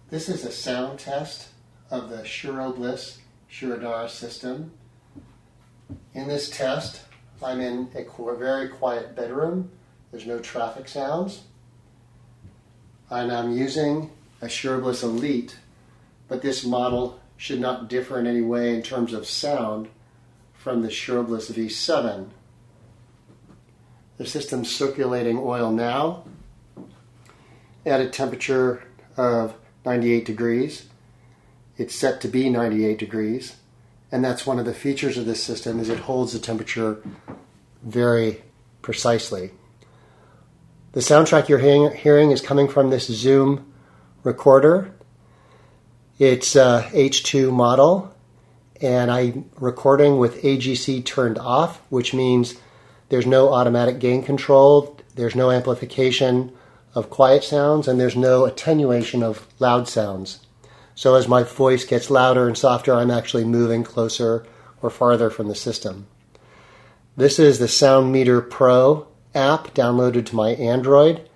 This is a sound test of the ShiroBliss Shirodhara System. In this test, I'm in a very quiet bedroom. There's no traffic sounds. And I'm using a ShiroBliss Elite, but this model should not differ in any way in terms of sound from the ShiroBliss V7. The system's circulating oil now at a temperature of 98 degrees. It's set to be 98 degrees, and that's one of the features of this system is it holds the temperature very precisely. The soundtrack you're hearing is coming from this Zoom recorder. It's a H2 model, and I'm recording with AGC turned off, which means there's no automatic gain control, there's no amplification of quiet sounds, and there's no attenuation of loud sounds. So as my voice gets louder and softer, I'm actually moving closer or farther from the system. This is the Sound Meter Pro app downloaded to my Android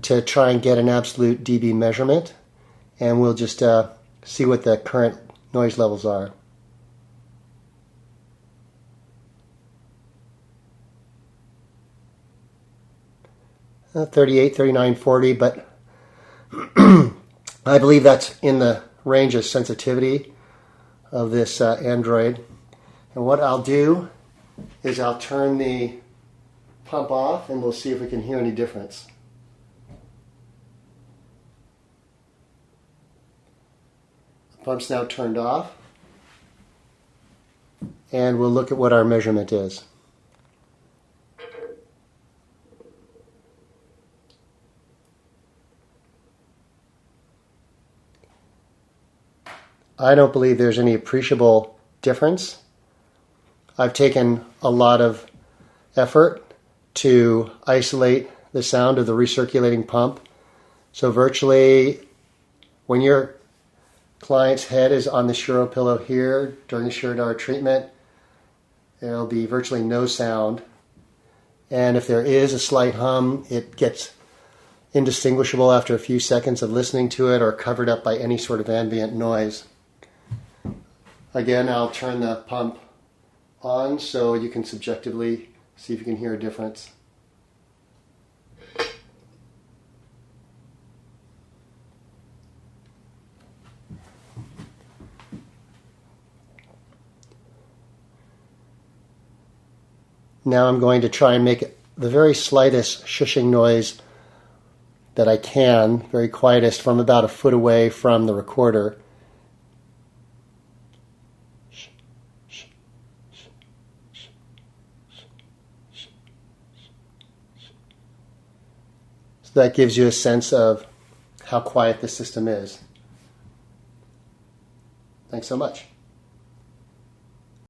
to try and get an absolute dB measurement, and we'll just see what the current noise levels are. Uh, 38, 39, 40, but I believe that's in the range of sensitivity of this Android. And what I'll do is I'll turn the pump off and we'll see if we can hear any difference. The pump's now turned off, and we'll look at what our measurement is. I don't believe there's any appreciable difference. I've taken a lot of effort to isolate the sound of the recirculating pump. So virtually, when your client's head is on the Shiro pillow here during the Shirodhara treatment, there'll be virtually no sound. And if there is a slight hum, it gets indistinguishable after a few seconds of listening to it or covered up by any sort of ambient noise. Again, I'll turn the pump on so you can subjectively see if you can hear a difference. Now I'm going to try and make the very slightest shushing noise that I can, very quietest, from about a foot away from the recorder. So that gives you a sense of how quiet the system is. Thanks so much.